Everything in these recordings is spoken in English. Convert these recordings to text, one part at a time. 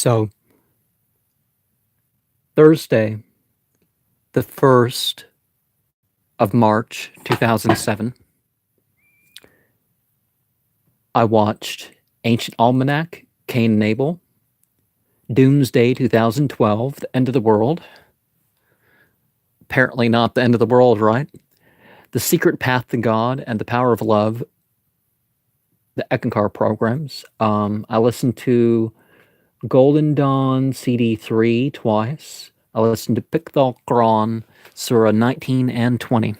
So, Thursday, the 1st of March, 2007, I watched Ancient Almanac, Cain and Abel, Doomsday 2012, The End of the World. Apparently not the end of the world, right? The Secret Path to God and The Power of Love, the Eckankar programs. I listened to Golden Dawn CD3 twice. I listened to Pikthal Quran, Surah 19 and 20.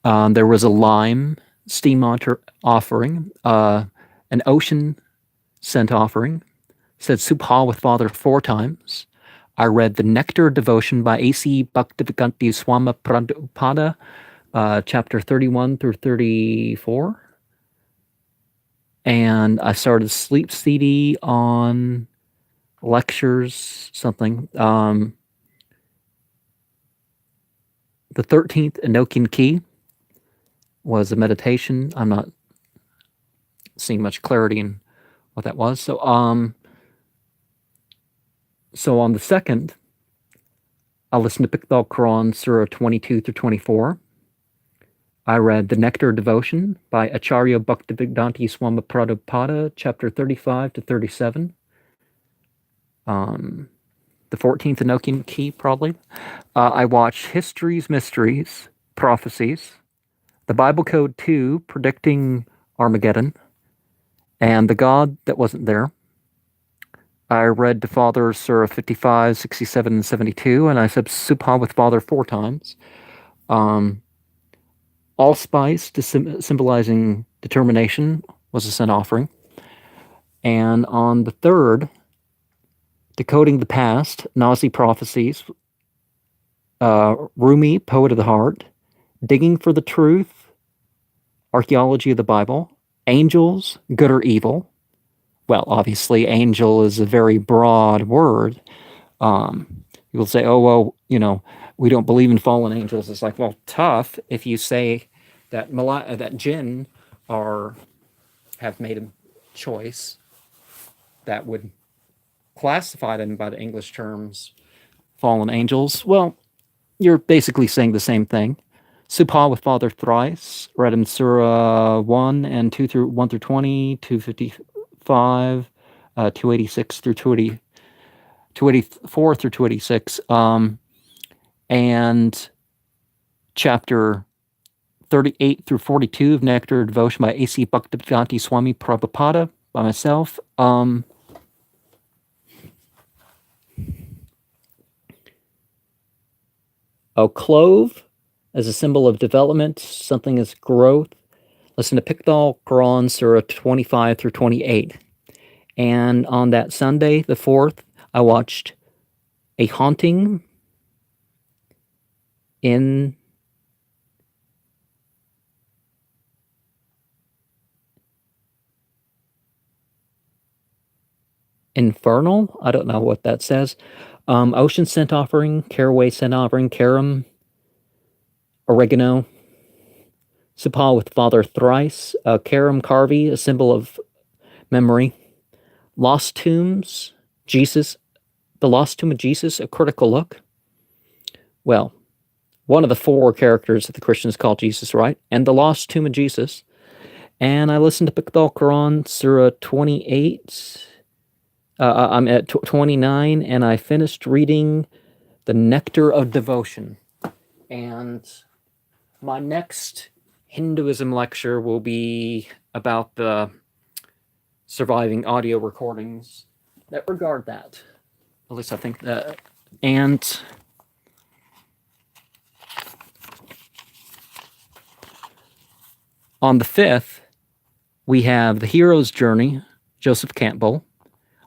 There was a lime steam offering, an ocean scent offering, said Subha with Father 4 times. I read The Nectar Devotion by A.C. Bhaktivedanta Swami Prabhupada, chapter 31 through 34. And I started Sleep CD on lectures, something. The 13th Enochian Key was a meditation. I'm not seeing much clarity in what that was. So on the 2nd, I listened to Pikthal Quran, Surah 22 through 24. I read The Nectar Devotion by Acharya Bhaktivedanta Swami Prabhupada, chapter 35 to 37. The 14th Enochian Key, probably. I watched History's Mysteries, Prophecies, The Bible Code 2, Predicting Armageddon, and The God That Wasn't There. I read to Father Surah 55, 67, and 72, and I said Subha with Father 4 times. Allspice, symbolizing determination, was a sin offering. And on the 3rd, Decoding the Past, Nazi Prophecies, Rumi, Poet of the Heart, Digging for the Truth, Archaeology of the Bible, Angels, Good or Evil. Well, obviously, angel is a very broad word. People say, oh, well, we don't believe in fallen angels. It's like, well, tough if you say that that jinn have made a choice that would classify them by the English terms fallen angels. Well, you're basically saying the same thing. Subha with Father thrice, read in Surah 1 and 2 through 1 through 20, 255, 286 through 284 through 286, and chapter 38 through 42 of Nectar Devotion by A.C. Bhaktivedanta Swami Prabhupada by myself. Clove as a symbol of development, something as growth. Listen to Pikthal Quran, Surah 25 through 28. And on that Sunday, the 4th, I watched A Haunting in Infernal. I don't know what that says. Ocean scent offering, caraway scent offering, carom, oregano, Subha with Father thrice, carom carvey, a symbol of memory, Lost Tombs, Jesus, the Lost Tomb of Jesus, a critical look. Well, one of the 4 characters that the Christians call Jesus, right? And the Lost Tomb of Jesus. And I listened to Pikthal Quran, Surah 28. I'm at 29, and I finished reading The Nectar of Devotion. And my next Hinduism lecture will be about the surviving audio recordings that regard that. At least I think that. And on the 5th, we have The Hero's Journey, Joseph Campbell.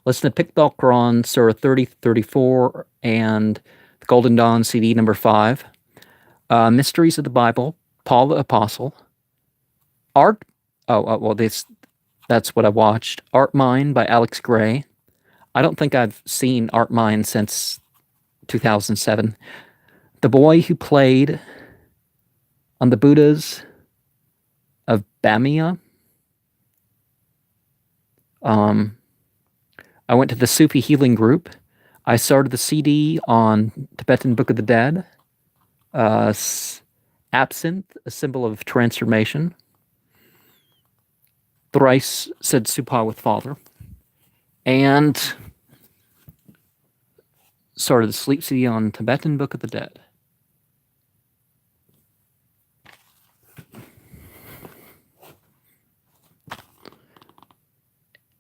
Listen to Pikthal Quran, Surah 30, 34, and the Golden Dawn CD number 5. Mysteries of the Bible, Paul the Apostle. Art, that's what I watched. Art Mine by Alex Gray. I don't think I've seen Art Mine since 2007. The Boy Who Played on the Buddhas of Bamia. I went to the Sufi healing group. I started the CD on Tibetan Book of the Dead. Absinthe, a symbol of transformation. Thrice said Supa with Father. And started the sleep CD on Tibetan Book of the Dead.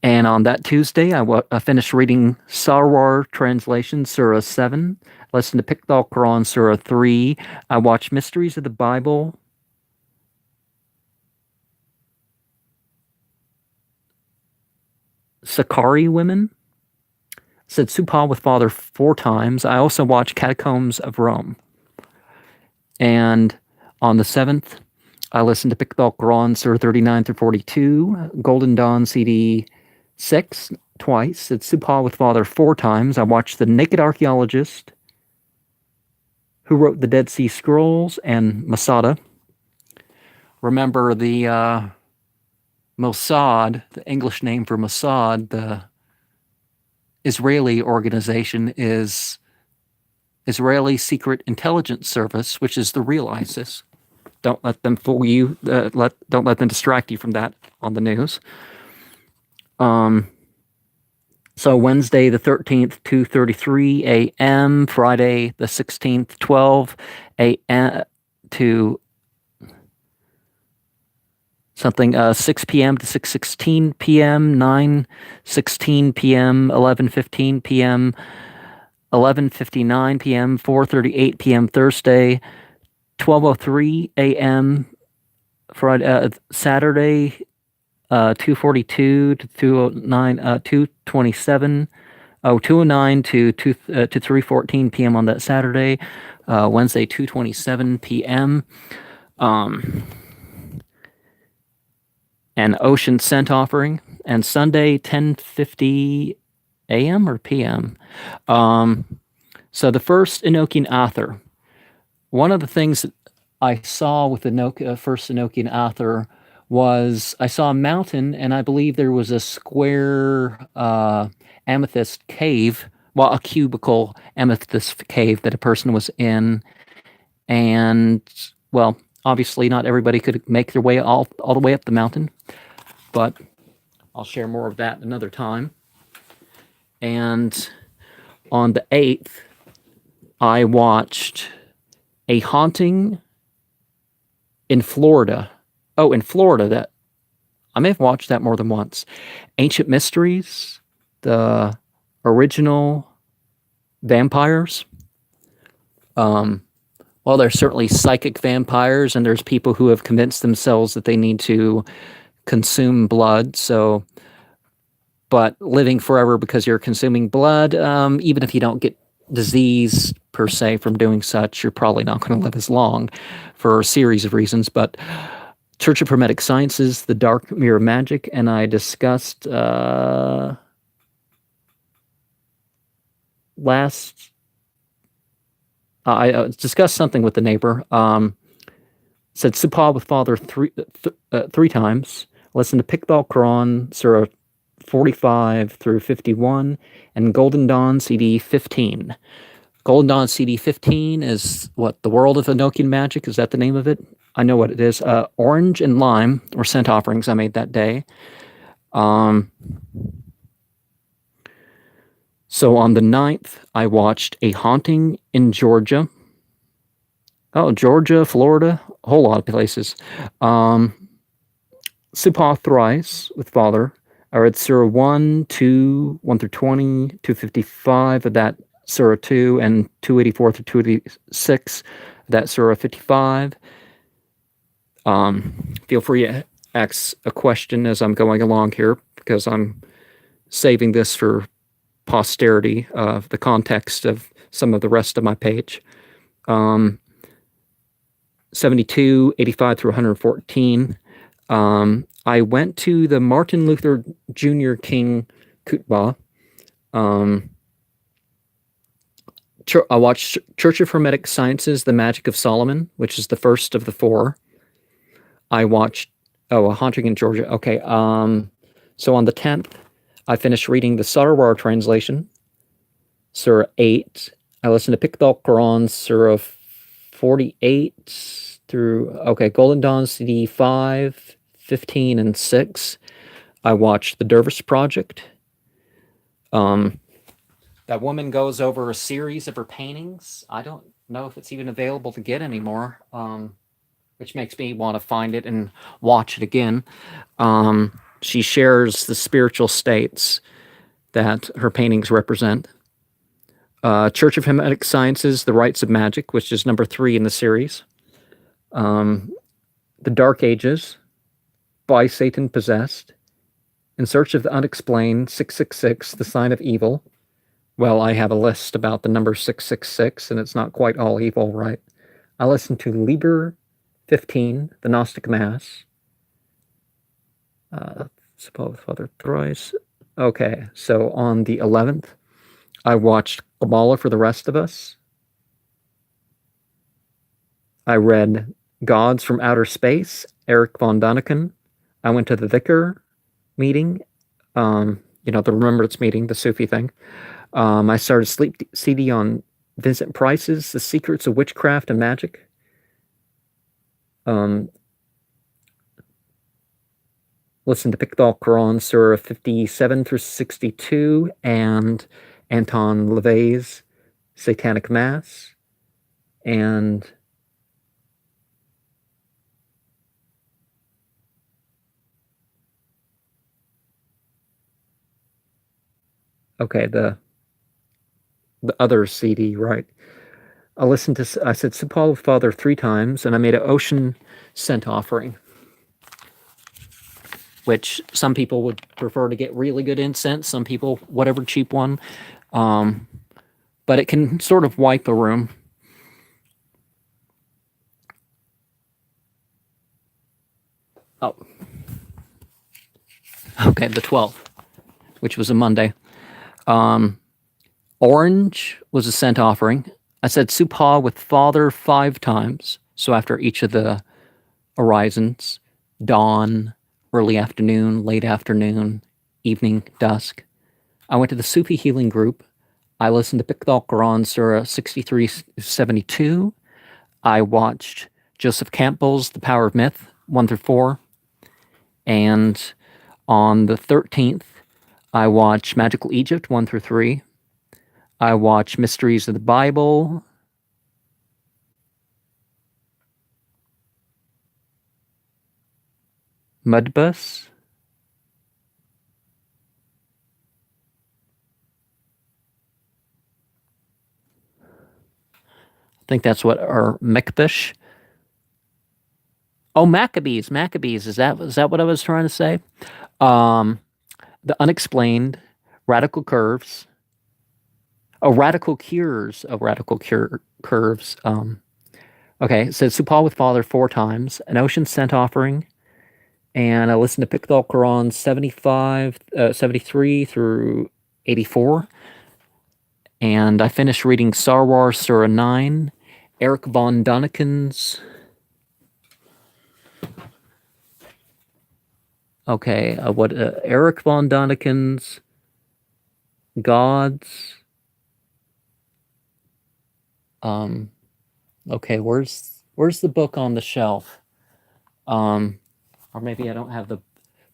And on that Tuesday, I finished reading Sarwar Translation, Surah 7. Listened to Pikdal Quran, Surah 3. I watched Mysteries of the Bible. Sakari Women. Said Supa with Father 4 times. I also watched Catacombs of Rome. And on the 7th, I listened to Pikdal Quran, Surah 39 through 42. Golden Dawn CD 6 twice. It's Supa with Father 4 times. I watched The Naked Archaeologist, who wrote the Dead Sea Scrolls, and Masada. Remember the Mossad, the English name for Mossad, the Israeli organization, is Israeli Secret Intelligence Service, which is the real ISIS. Don't let them fool you. Don't let them distract you from that on the news. So Wednesday the 13th, 2:33 a.m. Friday the 16th, 12 a.m. to something 6 p.m. to 6:16 p.m., 9:16 p.m., 11:15 p.m., 11:59 p.m., 4:38 p.m. Thursday, 12:03 a.m. Friday, Saturday, 2:42 to 2:09, 2:27, 2:09 to 3:14 p.m. on that Saturday, Wednesday 2:27 p.m. An Ocean Scent Offering, and Sunday 10:50 a.m. or p.m. So the first Enochian Aether. One of the things that I saw with the first Enochian Aether was I saw a mountain, and I believe there was a square amethyst cave, well, a cubical amethyst cave that a person was in. And, well, obviously not everybody could make their way all the way up the mountain, but I'll share more of that another time. And on the 8th, I watched A Haunting in Florida. Oh, in Florida, that I may have watched that more than once. Ancient Mysteries, the original vampires. Well, there's certainly psychic vampires, and there's people who have convinced themselves that they need to consume blood. So, but living forever because you're consuming blood, even if you don't get disease per se from doing such, you're probably not going to live as long for a series of reasons. But Church of Hermetic Sciences, The Dark Mirror Magic, and I discussed I discussed something with the neighbor. Said Supa with Father 3 times. Listened to Pikdal Quran, Surah 45 through 51, and Golden Dawn CD 15. Golden Dawn CD 15 is what? The World of Enochian Magic? Is that the name of it? I know what it is. Orange and lime were scent offerings I made that day. So on the 9th, I watched A Haunting in Georgia. Oh, Georgia, Florida, a whole lot of places. Supa thrice with Father. I read Surah 1, 2, 1 through 20, 255 of that Surah 2, and 284 through 286 of that Surah 55. Feel free to ask a question as I'm going along here, because I'm saving this for posterity of the context of some of the rest of my page. 72, 85 through 114. I went to the Martin Luther Jr. King Khutbah. I watched Church of Hermetic Sciences, The Magic of Solomon, which is the first of the 4. I watched, A Haunting in Georgia. Okay. So on the 10th, I finished reading the Sarwar translation, Surah 8. I listened to Picked Al Quran, Surah 48 through, Golden Dawn CD 5, 15, and 6. I watched The Dervish Project. That woman goes over a series of her paintings. I don't know if it's even available to get anymore, which makes me want to find it and watch it again. She shares the spiritual states that her paintings represent. Church of Hermetic Sciences, The Rites of Magic, which is number 3 in the series. The Dark Ages, By Satan Possessed, In Search of the Unexplained, 666, The Sign of Evil. Well, I have a list about the number 666, and it's not quite all evil, right? I listened to Liber 15, The Gnostic Mass. Suppose Father Thrice. Okay, so on the 11th, I watched Kabbalah for the Rest of Us. I read Gods from Outer Space, Eric von Daniken. I went to the Vicar meeting, the Remembrance meeting, the Sufi thing. I started Sleep CD on Vincent Price's The Secrets of Witchcraft and Magic. Listened to Picked Al Quran, Surah 57 through 62, and Anton LaVey's Satanic Mass, and the other CD, right? I said Subhal Father 3 times, and I made an ocean scent offering, which some people would prefer to get really good incense, some people, whatever cheap one. But it can sort of wipe a room. Oh. Okay, the 12th, which was a Monday. Orange was a scent offering. I said Subha with Father 5 times. So after each of the horizons, dawn, early afternoon, late afternoon, evening, dusk. I went to the Sufi healing group. I listened to Picked Al Quran, Surah 63-72. I watched Joseph Campbell's The Power of Myth, 1 through 4. And on the 13th, I watched Magical Egypt, 1 through 3. I watched Mysteries of the Bible. Mudbus. I think that's what, or Mekbish. Oh, Maccabees. Is that what I was trying to say? The Unexplained, Radical Curves. Oh, Radical Cures. Oh, Radical Curves. Okay, it says Subhal with Father 4 times, an Ocean Scent Offering, and I listened to Picked Al Quran 73 through 84, and I finished reading Sarwar Surah 9, Eric von Daniken's. Okay, Eric von Daniken's Gods. Okay, where's the book on the shelf? Or maybe I don't have the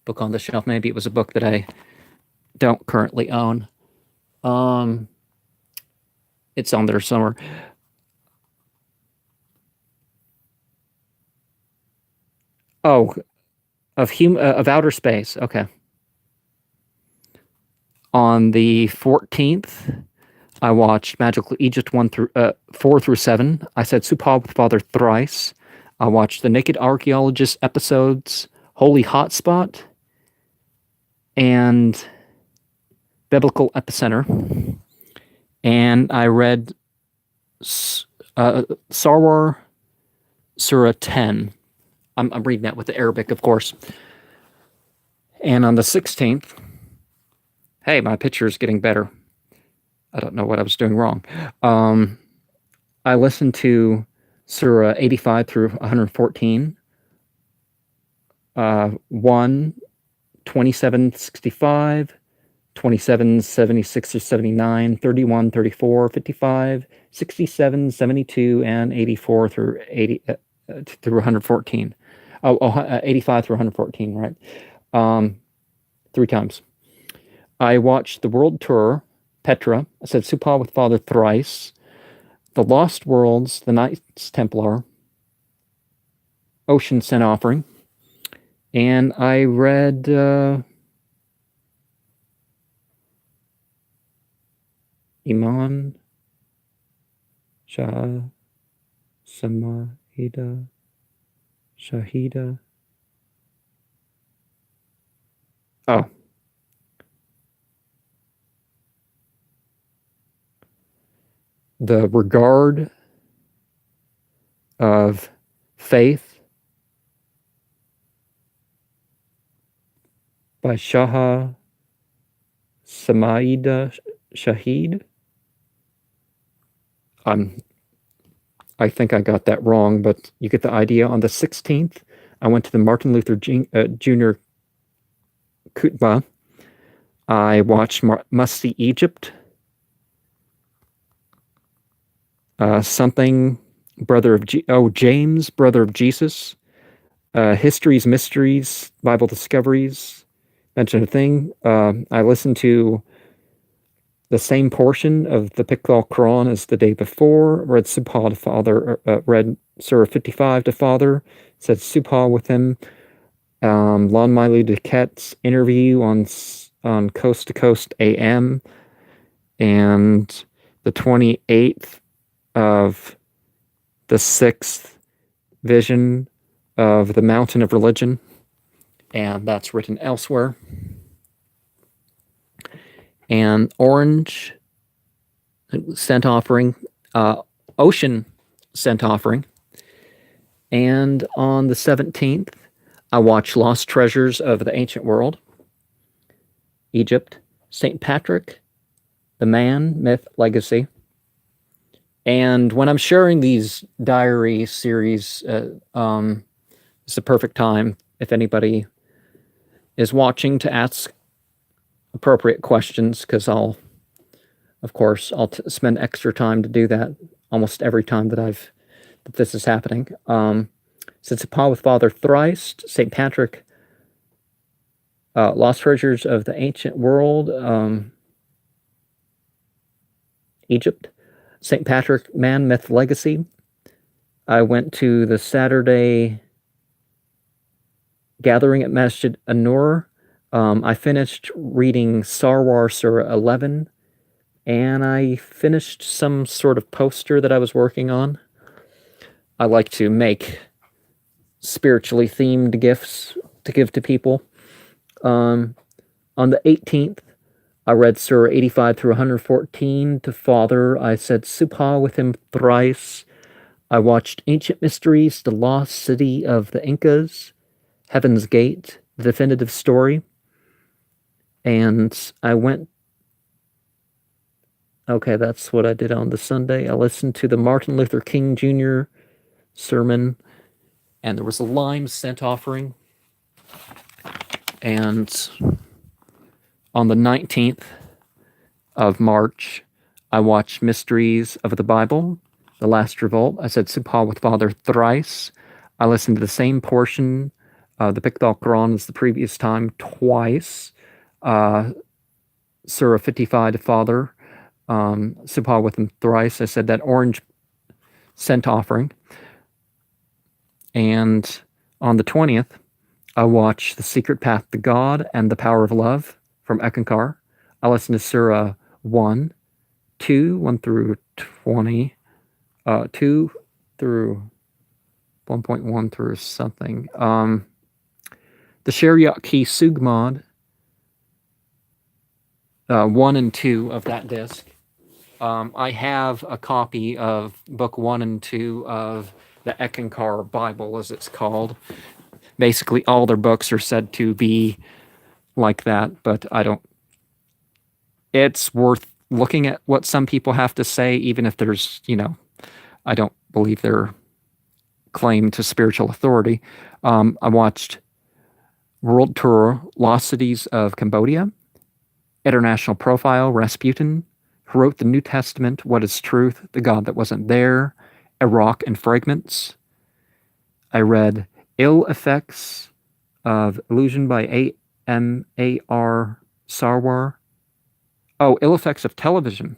book on the shelf. Maybe it was a book that I don't currently own. It's on there somewhere. Oh, of outer space. Okay. On the 14th, I watched Magical Egypt 4 through 7. I said Subhal with Father thrice. I watched the Naked Archaeologist episodes, Holy Hotspot, and Biblical Epicenter. And I read Sarwar Surah 10. I'm reading that with the Arabic, of course. And on the 16th, hey, my picture is getting better. I don't know what I was doing wrong. I listened to Surah 85 through 114, 1, 2765, 27, 76 or 79, 31, 34, 55, 67, 72, and 84 through 80 through 114. 85 through 114, right? 3 times. I watched the World Tour, Petra. I said Supal with Father thrice. The Lost Worlds, the Knights Templar, Ocean Sin Offering, and I read Iman Shah Samahida Shahida. Oh. The Regard of Faith by Shaha Samaida Shahid. I think I got that wrong, but you get the idea. On the 16th, I went to the Martin Luther Jr. Khutbah. I watched Must See Egypt. Something, James, Brother of Jesus. Histories, Mysteries, Bible Discoveries. Mention a thing. I listened to the same portion of the Piqval Quran as the day before. Read Supal to Father. Read Surah 55 to Father. Said Supal with him. Lon Miley Duquette's interview on Coast to Coast AM, and the 28th of the 6th vision of the Mountain of Religion, and that's written elsewhere. And Orange Scent Offering, Ocean Scent Offering, and on the 17th, I watched Lost Treasures of the Ancient World, Egypt, St. Patrick, The Man, Myth, Legacy. And when I'm sharing these diary series, it's the perfect time, if anybody is watching, to ask appropriate questions, because I'll spend extra time to do that almost every time that this is happening. Since Supal with Father thrice, St. Patrick, Lost Treasures of the Ancient World, Egypt, St. Patrick, Man, Myth, Legacy. I went to the Saturday gathering at Masjid An-Nur. I finished reading Sarwar Surah 11, and I finished some sort of poster that I was working on. I like to make spiritually themed gifts to give to people. On the 18th, I read Surah 85 through 114 to Father. I said Supal with him thrice. I watched Ancient Mysteries, The Lost City of the Incas, Heaven's Gate, The Definitive Story. And I went... Okay, that's what I did on the Sunday. I listened to the Martin Luther King Jr. sermon, and there was a lime scent offering. And on the 19th of March, I watched Mysteries of the Bible, The Last Revolt. I said Supal with Father thrice. I listened to the same portion of the Piqval Quran as the previous time twice. Surah 55 to Father, Supal with him thrice. I said that orange scent offering. And on the 20th, I watched The Secret Path to God and The Power of Love from Ekankar. I listened to Surah 1 through 20, 2 through 1.1 through something. The Shariat Key Sugmod, 1 and 2 of that disc. I have a copy of book 1 and 2 of the Ekankar Bible, as it's called. Basically, all their books are said to be like that, but I don't... It's worth looking at what some people have to say, even if there's, I don't believe their claim to spiritual authority. I watched World Tour, Lost Cities of Cambodia, International Profile, Rasputin, who wrote the New Testament, What is Truth, The God That Wasn't There, Iraq and Fragments. I read Ill Effects of Illusion by A.M.A.R. Sarwar. Oh, Ill Effects of Television.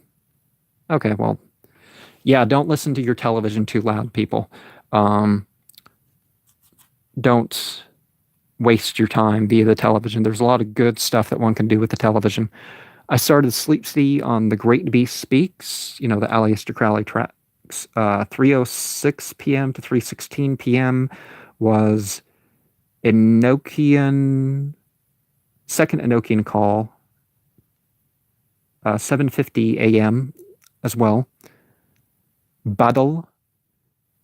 Okay, well, yeah, don't listen to your television too loud, people. Don't waste your time via the television. There's a lot of good stuff that one can do with the television. I started Sleep Sea on The Great Beast Speaks, the Aleister Crowley tracks. 3:06 p.m. to 3:16 p.m. was second Enochian call. 7:50 a.m. as well. Badal,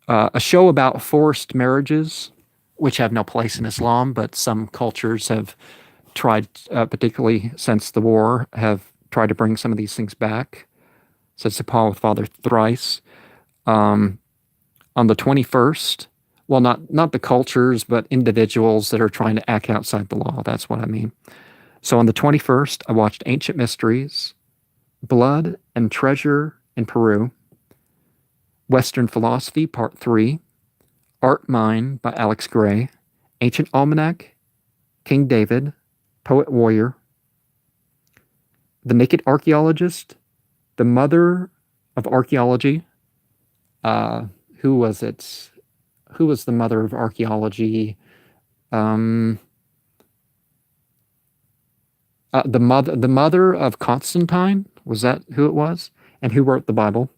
a show about forced marriages, which have no place in Islam, but some cultures have tried, particularly since the war, have tried to bring some of these things back. Said Sepal with Father Thrice. On the 21st, well, not the cultures, but individuals that are trying to act outside the law. That's what I mean. So on the 21st, I watched Ancient Mysteries, Blood and Treasure in Peru, Western Philosophy, Part 3, Art Mine by Alex Gray, Ancient Almanac, King David, Poet Warrior, The Naked Archaeologist, The Mother of Archaeology. Who was it? Who was the mother of archaeology? The mother of Constantine, was that who it was? And who wrote the Bible?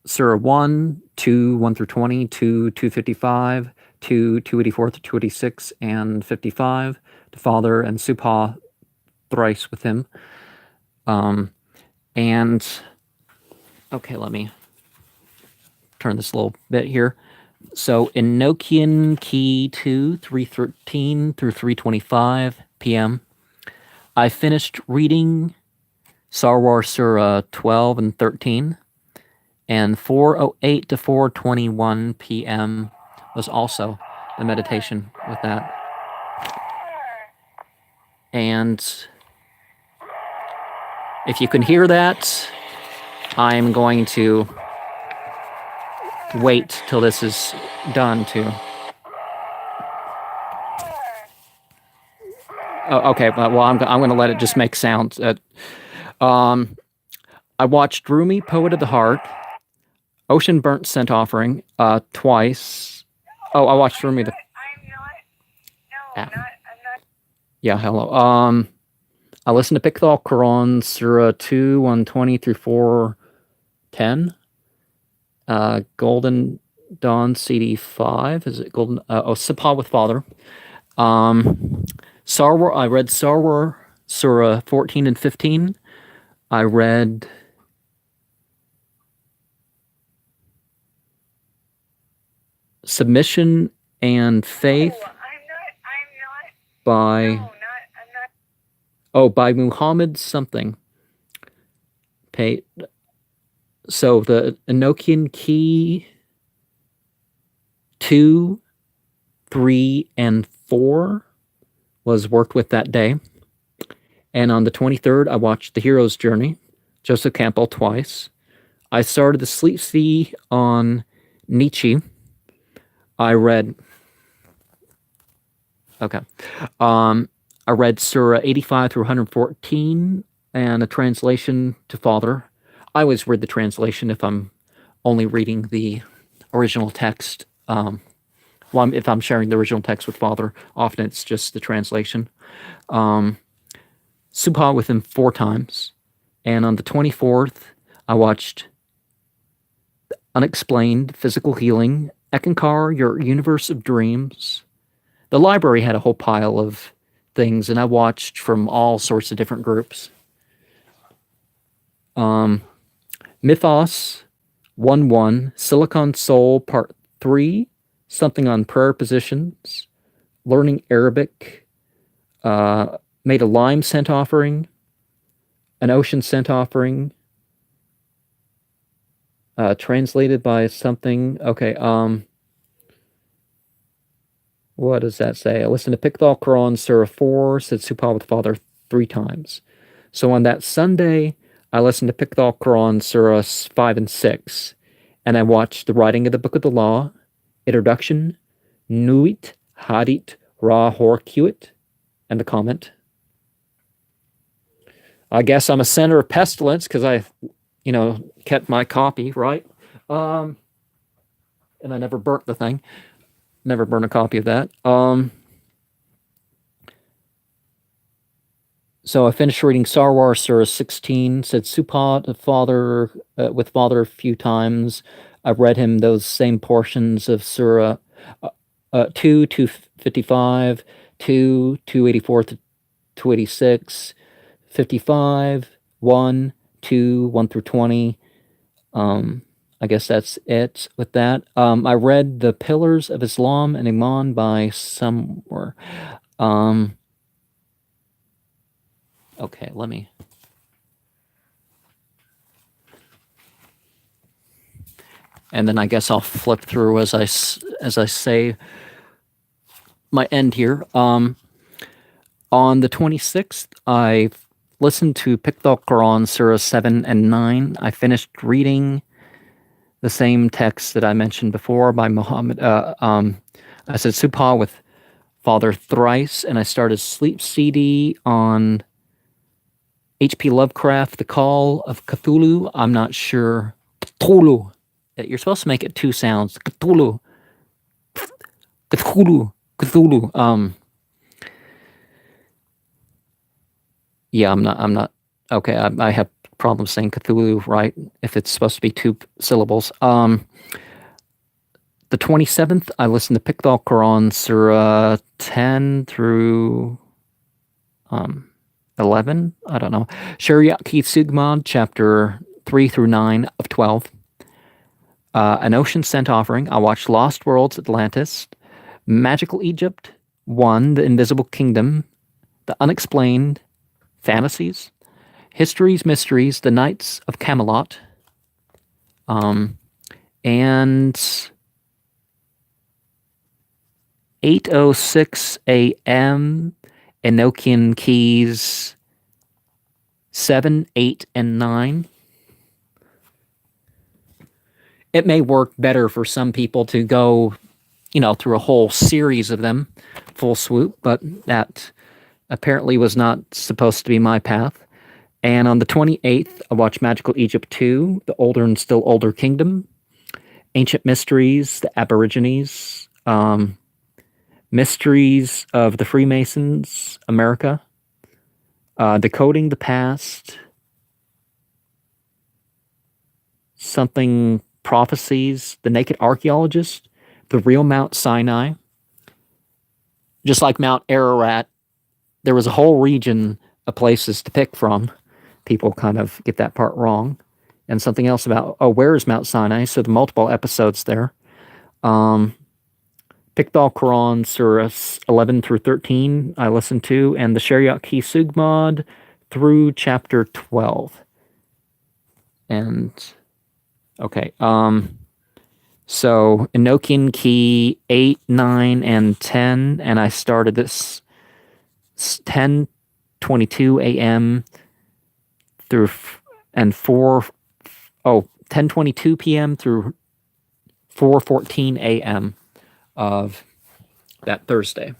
Surah 1, 2, 1 through 20, 2, 255, 2, 284 to 286, and 55, to Father and Supah thrice with him. And, okay, let me turn this a little bit here. So, Enochian Key 2, 313 through 325 p.m. I finished reading Sarwar Surah 12 and 13, and 4:08 to 4:21 p.m. was also the meditation with that. And if you can hear that, I'm going to wait till this is done too. Oh, okay, well, I'm going to let it just make sounds. I watched Rumi, Poet of the Heart, Ocean Burnt Scent Offering, twice. Oh, I watched Rumi. I'm not. Yeah, hello. I listened to Pickthall Quran, Surah 2, 120 through 410. Golden Dawn CD 5. Is it Golden? Sepah with Father. Sarwar. I read Sarwar Surah 14 and 15. I read Submission and Faith. I'm not. By. No, I'm not. Oh, by Muhammad something. So the Enochian Key 2, 3, and 4 was worked with that day. And on the 23rd, I watched The Hero's Journey, Joseph Campbell, twice. I started the Sleep Sea on Nietzsche. I read Surah 85 through 114 and a translation to Father. I always read the translation if I'm only reading the original text. If I'm sharing the original text with Father, often it's just the translation. Supah with him 4 times. And on the 24th, I watched Unexplained Physical Healing, Ekankar, Your Universe of Dreams. The library had a whole pile of things, and I watched from all sorts of different groups. Mythos 1:1, Silicon Soul Part 3, something on prayer positions, learning Arabic, made a lime scent offering, an ocean scent offering, translated by something. Okay, what does that say? I listened to Pikdal Quran Surah 4, said Subha with Father 3 times. So on that Sunday, I listened to Pikdal Quran Surahs 5 and 6, and I watched the writing of the Book of the Law, introduction, Nuit, Hadith, Ra Hor Kuit, and the comment. I guess I'm a center of pestilence because I, kept my copy, right? And I never burnt the thing. Never burn a copy of that. So I finished reading Star Wars Surah 16, said Supat, father, with father a few times. I read him those same portions of Surah 2, 255, 2, 284 to 286, 55, 1, 2, 1 through 20. I guess that's it with that. I read The Pillars of Islam and Iman by somewhere. Okay, let me. And then I guess I'll flip through as I say my end here. On the 26th, I listened to Pikdal Quran Surah 7 and 9. I finished reading the same text that I mentioned before by Muhammad. I said Subha with Father thrice, and I started Sleep CD on H.P. Lovecraft, The Call of Cthulhu. I'm not sure. Cthulhu. You're supposed to make it 2 sounds. Cthulhu. Cthulhu. Cthulhu. Yeah, I'm not. Okay, I have problems saying Cthulhu, right? If it's supposed to be 2 syllables. The 27th, I listened to Pikdal Quran Surah 10 through 11. I don't know. Shariat Ki Sugmad, chapter 3 through 9 of 12. An Ocean Scent Offering. I watched Lost Worlds Atlantis, Magical Egypt 1, The Invisible Kingdom, The Unexplained, Fantasies, Histories, Mysteries, The Knights of Camelot, and 8:06 a.m. Enochian Keys 7, 8, and 9. It may work better for some people to go, through a whole series of them, full swoop, but that apparently was not supposed to be my path. And on the 28th, I watched Magical Egypt 2, The Older and Still Older Kingdom, Ancient Mysteries, The Aborigines, Mysteries of the Freemasons, America, Decoding the Past, something Prophecies, The Naked Archaeologist, The Real Mount Sinai. Just like Mount Ararat, there was a whole region of places to pick from. People kind of get that part wrong. And something else about, where is Mount Sinai? So the multiple episodes there. Pikdal Quran Surahs 11 through 13 I listened to, and the Shariat Ki Sugmad through chapter 12. And okay, so Enochian Key 8, 9, and 10, and I started this 10:22 a.m. through and 10:22 p.m. through 4:14 a.m. of that Thursday.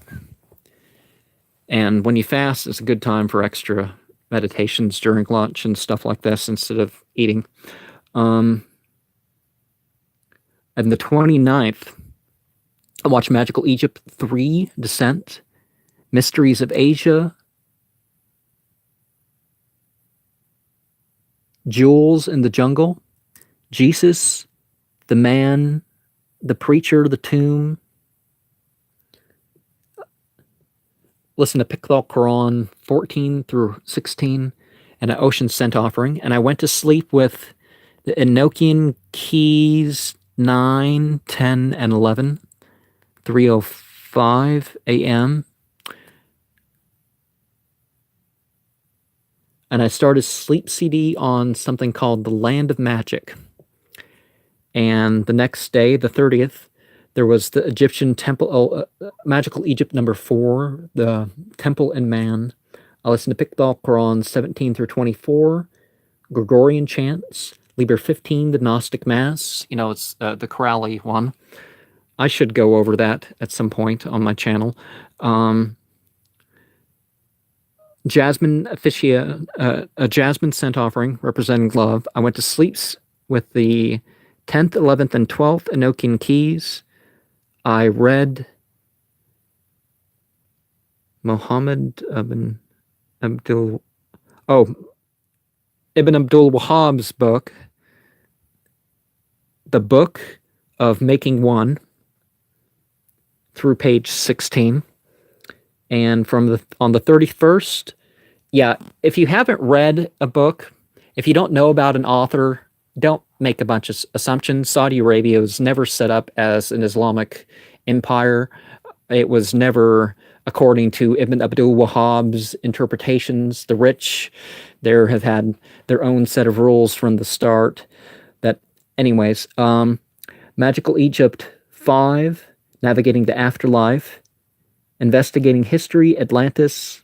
And when you fast, it's a good time for extra meditations during lunch and stuff like this instead of eating. And the 29th, I watched Magical Egypt 3, Descent, Mysteries of Asia, Jewels in the Jungle, Jesus, The Man, The Preacher, The Tomb. Listen to Pikdal Quran 14 through 16 and an Ocean Scent Offering. And I went to sleep with the Enochian Keys 9, 10, and 11, 3:05 a.m. And I started Sleep CD on something called The Land of Magic. And the next day, the 30th, There was the Egyptian Temple, Magical Egypt number 4, the Temple and Man. I listened to Pickleball Quran 17 through 24, Gregorian Chants, Liber 15, the Gnostic Mass. It's the chorale one. I should go over that at some point on my channel. Jasmine Officia, a Jasmine scent offering representing love. I went to sleep with the 10th, 11th, and 12th Enochian keys. I read Muhammad Ibn Abdul Wahhab's book, The Book of Making One, through page 16. And on the 31st, if you haven't read a book, if you don't know about an author, don't make a bunch of assumptions. Saudi Arabia was never set up as an Islamic empire. It was never according to Ibn Abdul Wahhab's interpretations. The rich there have had their own set of rules from the start. Anyways, Magical Egypt 5, Navigating the Afterlife, Investigating History, Atlantis,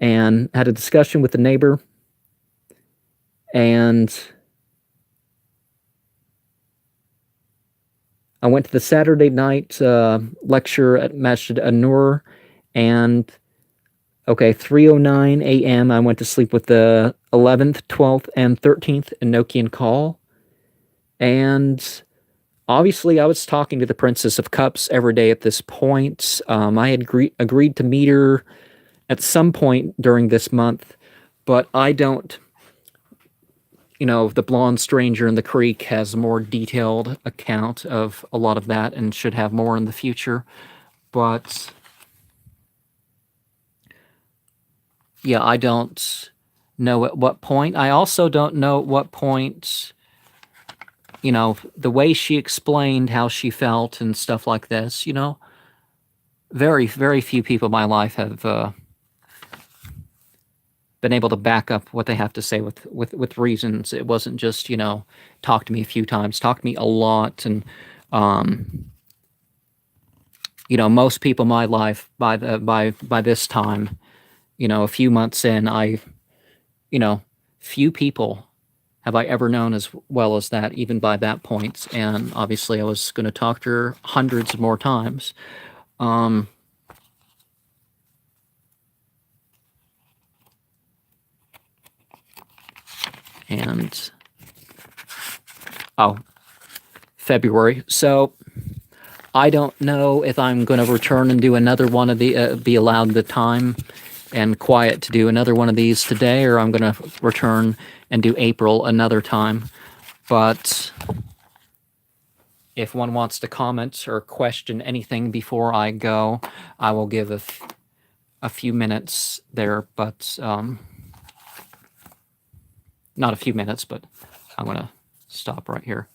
and had a discussion with a neighbor. And I went to the Saturday night lecture at Masjid An-Nur, and 3:09 a.m. I went to sleep with the 11th, 12th, and 13th Enochian call. And obviously I was talking to the Princess of Cups every day at this point. I had agreed to meet her at some point during this month, but I don't... The Blonde Stranger in the Creek has a more detailed account of a lot of that and should have more in the future. But I don't know at what point. I also don't know at what point, the way she explained how she felt and stuff like this, very, very few people in my life have been able to back up what they have to say with reasons. It wasn't just, talk to me a few times, talk to me a lot. And, most people in my life by this time, a few months in, few people have I ever known as well as that, even by that point. And obviously I was going to talk to her hundreds more times. And February. So I don't know if I'm going to return and do another one of the be allowed the time and quiet to do another one of these today, or I'm going to return and do April another time. But if one wants to comment or question anything before I go, I will give a few minutes there, but not a few minutes, but I'm going to stop right here.